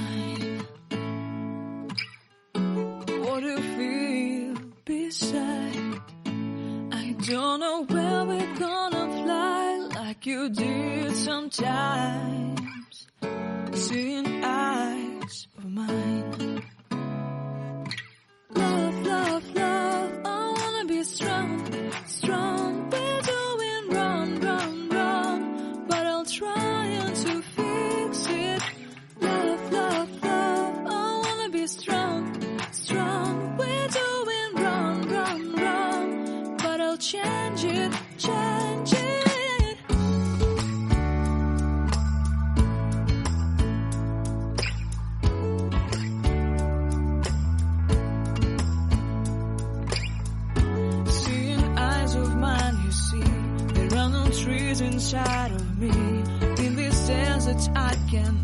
mine. What do you feel beside? I don't know where we're gonna fly like you did sometimes. Seeing eyes of mine. Love, love, love, I wanna be strong, strong. We're doing wrong, wrong, wrong, but I'll try to fix it. Love, love, love, I wanna be strong, strong. We're doing wrong, wrong, wrong, but I'll change it, change it. Trees inside of me. In this desert I can